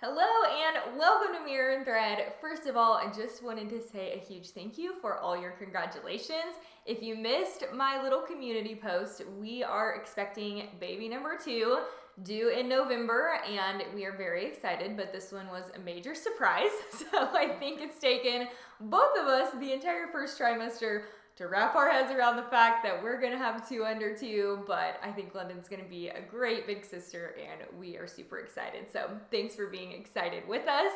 Hello and welcome to Mirror and Thread. First of all, I just wanted to say a huge thank you for all your congratulations. If you missed my little community post, we are expecting baby number 2 due in November and we are very excited, but this one was a major surprise. So I think it's taken both of us the entire first trimester to wrap our heads around the fact that we're gonna have 2 under 2, but I think London's gonna be a great big sister and we are super excited. So thanks for being excited with us.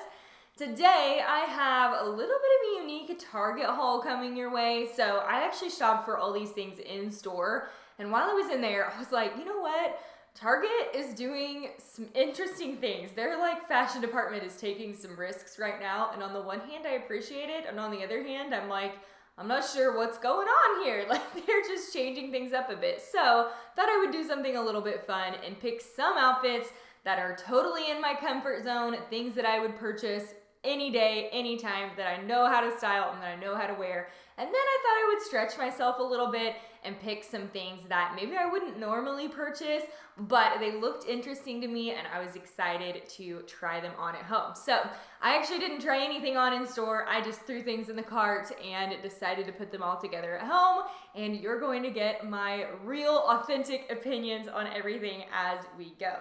Today I have a little bit of a unique Target haul coming your way. So I actually shopped for all these things in store, and while I was in there, I was like, you know what? Target is doing some interesting things. Their fashion department is taking some risks right now, and on the one hand I appreciate it, and on the other hand I'm like, I'm not sure what's going on here. They're just changing things up a bit. So thought I would do something a little bit fun and pick some outfits that are totally in my comfort zone, things that I would purchase any day, anytime, that I know how to style and that I know how to wear. And then I thought I would stretch myself a little bit and pick some things that maybe I wouldn't normally purchase, but they looked interesting to me and I was excited to try them on at home. So I actually didn't try anything on in store. I just threw things in the cart and decided to put them all together at home, and you're going to get my real authentic opinions on everything as we go.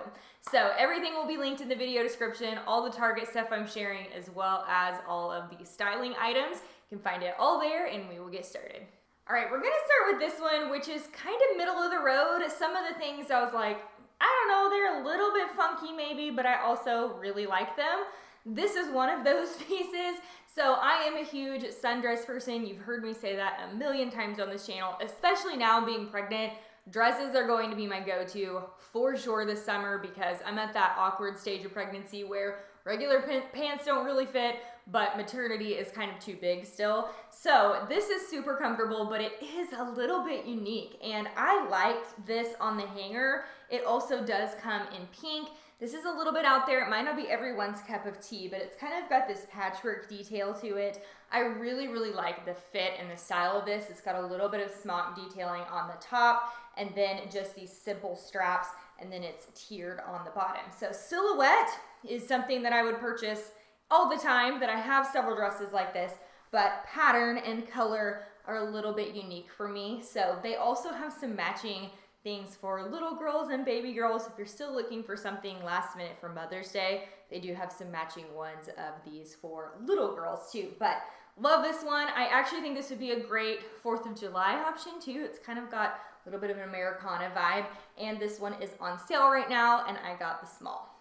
So everything will be linked in the video description, all the Target stuff I'm sharing, as well as all of the styling items. You can find it all there and we will get started. All right, we're gonna start with this one, which is kind of middle of the road. Some of the things I was like, I don't know, they're a little bit funky maybe, but I also really like them. This is one of those pieces. So I am a huge sundress person. You've heard me say that a million times on this channel, especially now being pregnant. Dresses are going to be my go-to for sure this summer because I'm at that awkward stage of pregnancy where regular pants don't really fit, but maternity is kind of too big still. So this is super comfortable, but it is a little bit unique, and I liked this on the hanger. It also does come in pink. This is a little bit out there. It might not be everyone's cup of tea, but it's kind of got this patchwork detail to it. I really, really like the fit and the style of this. It's got a little bit of smock detailing on the top, and then just these simple straps, and then it's tiered on the bottom. So silhouette is something that I would purchase all the time, that I have several dresses like this, but pattern and color are a little bit unique for me. So they also have some matching things for little girls and baby girls. If you're still looking for something last minute for Mother's Day, they do have some matching ones of these for little girls too. But love this one. I actually think this would be a great 4th of July option too. It's kind of got a little bit of an Americana vibe, and this one is on sale right now, and I got the small.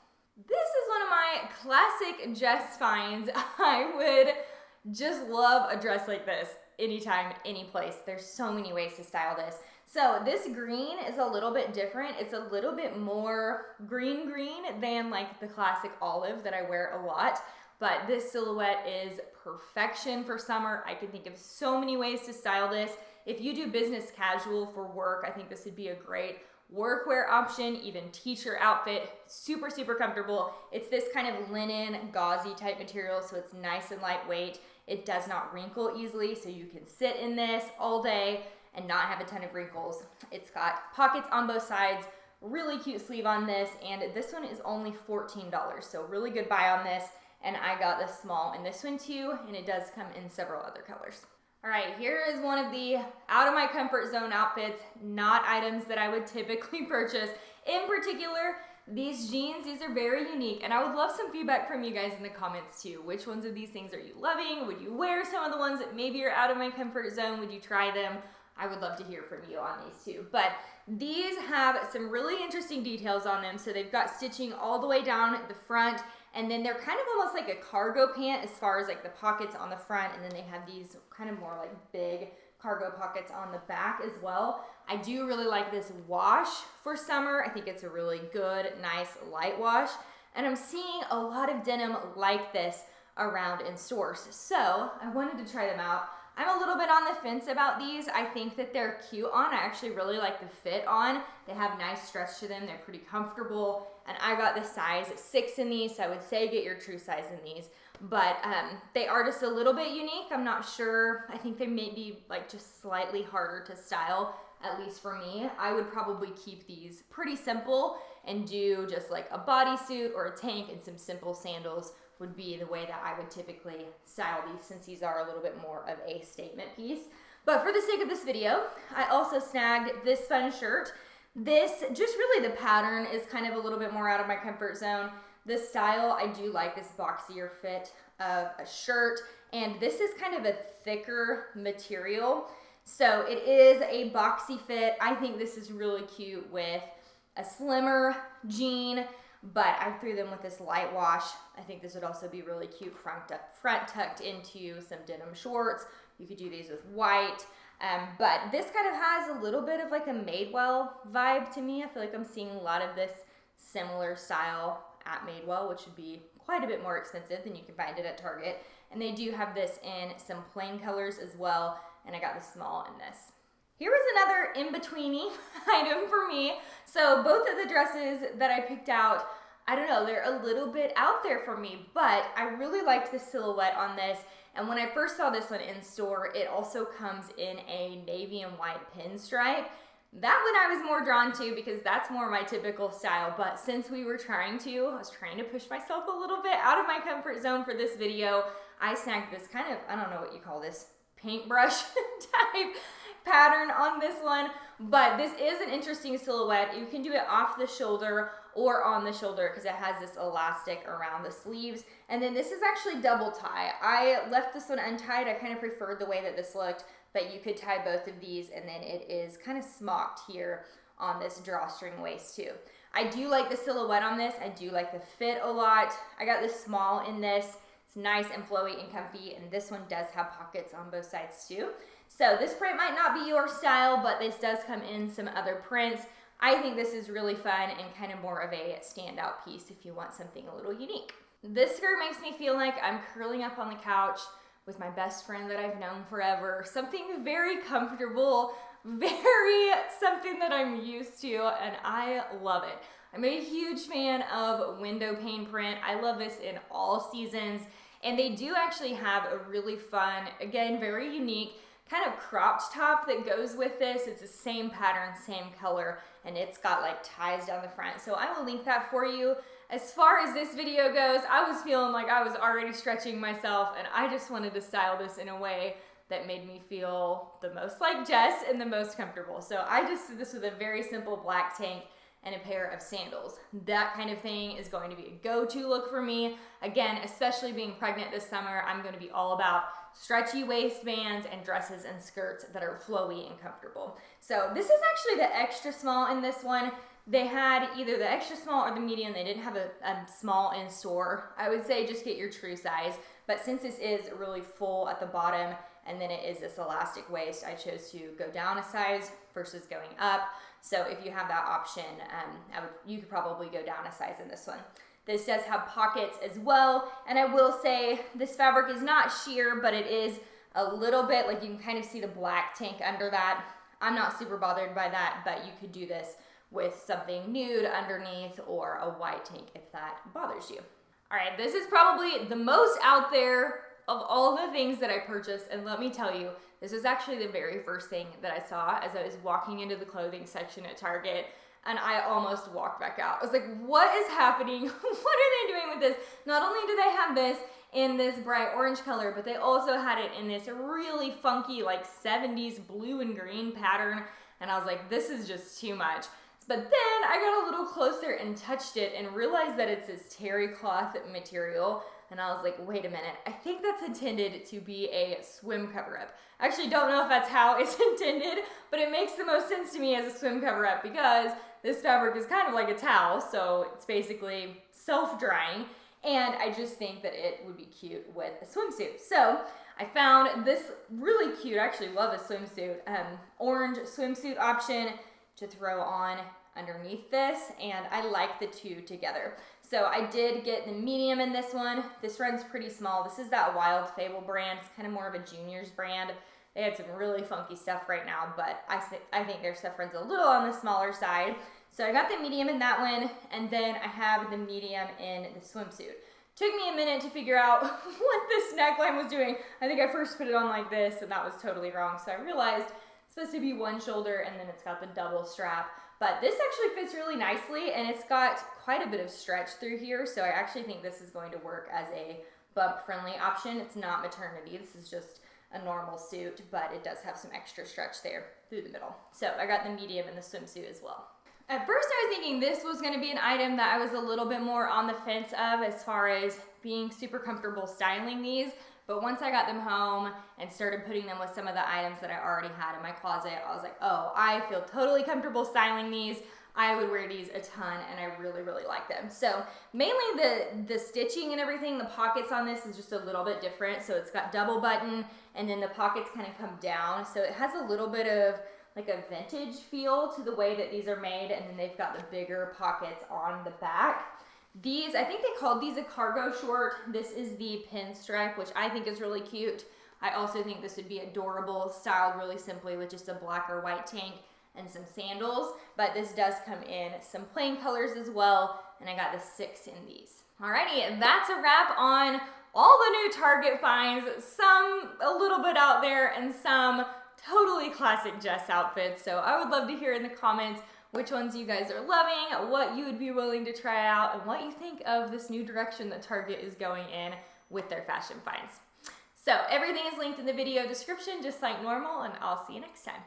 This is one of my classic Jess finds. I would just love a dress like this anytime, any place. There's so many ways to style this. So this green is a little bit different. It's a little bit more green than the classic olive that I wear a lot. But this silhouette is perfection for summer. I can think of so many ways to style this. If you do business casual for work, I think this would be a great workwear option, even teacher outfit. Super, super comfortable. It's this kind of linen, gauzy type material, so it's nice and lightweight. It does not wrinkle easily, so you can sit in this all day and not have a ton of wrinkles. It's got pockets on both sides, really cute sleeve on this, and this one is only $14, so really good buy on this. And I got the small in this one too, and it does come in several other colors. All right, here is one of the out of my comfort zone outfits, not items that I would typically purchase. In particular, these jeans, these are very unique, and I would love some feedback from you guys in the comments too. Which ones of these things are you loving? Would you wear some of the ones that maybe are out of my comfort zone? Would you try them? I would love to hear from you on these too. But these have some really interesting details on them. So they've got stitching all the way down at the front, and then they're kind of almost like a cargo pant as far as the pockets on the front, and then they have these kind of more big cargo pockets on the back as well. I do really like this wash for summer. I think it's a really good, nice light wash, and I'm seeing a lot of denim like this around in stores. So I wanted to try them out. I'm a little bit on the fence about these. I think that they're cute on. I actually really like the fit on. They have nice stretch to them. They're pretty comfortable. And I got the size 6 in these, so I would say get your true size in these. But they are just a little bit unique. I'm not sure. I think they may be just slightly harder to style, at least for me. I would probably keep these pretty simple and do just like a bodysuit or a tank and some simple sandals would be the way that I would typically style these, since these are a little bit more of a statement piece. But for the sake of this video, I also snagged this fun shirt. This, just really the pattern is kind of a little bit more out of my comfort zone. The style, I do like this boxier fit of a shirt, and this is kind of a thicker material. So it is a boxy fit. I think this is really cute with a slimmer jean, but I threw them with this light wash. I think this would also be really cute front tucked into some denim shorts. You could do these with white, but this kind of has a little bit of like a Madewell vibe to me. I feel like I'm seeing a lot of this similar style at Madewell, which would be quite a bit more expensive than you can find it at Target. And they do have this in some plain colors as well, and I got the small in this. Here was another in-betweeny item for me. So both of the dresses that I picked out, I don't know, they're a little bit out there for me, but I really liked the silhouette on this. And when I first saw this one in store, it also comes in a navy and white pinstripe. That one I was more drawn to because that's more my typical style. But since I was trying to push myself a little bit out of my comfort zone for this video, I snagged this kind of, I don't know what you call this, paintbrush type pattern on this one, but this is an interesting silhouette. You can do it off the shoulder or on the shoulder because it has this elastic around the sleeves. And then this is actually double tie. I left this one untied. I kind of preferred the way that this looked, but you could tie both of these, and then it is kind of smocked here on this drawstring waist too. I do like the silhouette on this. I do like the fit a lot. I got this small in this. It's nice and flowy and comfy, and this one does have pockets on both sides too. So this print might not be your style, but this does come in some other prints. I think this is really fun and kind of more of a standout piece if you want something a little unique. This skirt makes me feel like I'm curling up on the couch with my best friend that I've known forever. Something very comfortable, very something that I'm used to, and I love it. I'm a huge fan of window pane print. I love this in all seasons, and they do actually have a really fun, again, very unique kind of cropped top that goes with this. It's the same pattern, same color, and it's got like ties down the front. So I will link that for you. As far as this video goes, I was feeling like I was already stretching myself, and I just wanted to style this in a way that made me feel the most like Jess and the most comfortable. So I just did this with a very simple black tank and a pair of sandals. That kind of thing is going to be a go-to look for me. Again, especially being pregnant this summer, I'm going to be all about stretchy waistbands and dresses and skirts that are flowy and comfortable. So this is actually the extra small in this one. They had either the extra small or the medium. They didn't have a small in store. I would say just get your true size. But since this is really full at the bottom and then it is this elastic waist, I chose to go down a size versus going up. So if you have that option, you could probably go down a size in this one. This does have pockets as well. And I will say this fabric is not sheer, but it is a little bit, like you can kind of see the black tank under that. I'm not super bothered by that, but you could do this with something nude underneath or a white tank if that bothers you. All right, this is probably the most out there of all the things that I purchased, and let me tell you, this was actually the very first thing that I saw as I was walking into the clothing section at Target, and I almost walked back out. I was like, what is happening? What are they doing with this? Not only do they have this in this bright orange color, but they also had it in this really funky like 70s blue and green pattern, and I was like, this is just too much. But then I got a little closer and touched it and realized that it's this terry cloth material. And I was like, wait a minute, I think that's intended to be a swim cover-up. I actually don't know if that's how it's intended, but it makes the most sense to me as a swim cover-up because this fabric is kind of like a towel, so it's basically self-drying. And I just think that it would be cute with a swimsuit. So I found this really cute, I actually love a swimsuit, orange swimsuit option to throw on underneath this, and I like the two together. So I did get the medium in this one. This runs pretty small. This is that Wild Fable brand. It's kind of more of a juniors brand. They had some really funky stuff right now, but I think their stuff runs a little on the smaller side. So I got the medium in that one, and then I have the medium in the swimsuit. Took me a minute to figure out what this neckline was doing. I think I first put it on like this, and that was totally wrong. So I realized it's supposed to be one shoulder, and then it's got the double strap. But this actually fits really nicely, and it's got quite a bit of stretch through here, so I actually think this is going to work as a bump-friendly option. It's not maternity, this is just a normal suit, but it does have some extra stretch there through the middle. So I got the medium in the swimsuit as well. At first I was thinking this was gonna be an item that I was a little bit more on the fence of as far as being super comfortable styling these, but once I got them home and started putting them with some of the items that I already had in my closet, I was like, oh, I feel totally comfortable styling these. I would wear these a ton, and I really, really like them. So mainly the stitching and everything, the pockets on this is just a little bit different. So it's got double button, and then the pockets kind of come down. So it has a little bit of like a vintage feel to the way that these are made, and then they've got the bigger pockets on the back. These, I think they called these a cargo short. This is the pinstripe, which I think is really cute. I also think this would be adorable, styled really simply with just a black or white tank and some sandals, but this does come in some plain colors as well, and I got the 6 in these. Alrighty, and that's a wrap on all the new Target finds, some a little bit out there and some totally classic Jess outfits. So I would love to hear in the comments which ones you guys are loving, what you would be willing to try out, and what you think of this new direction that Target is going in with their fashion finds. So everything is linked in the video description just like normal, and I'll see you next time.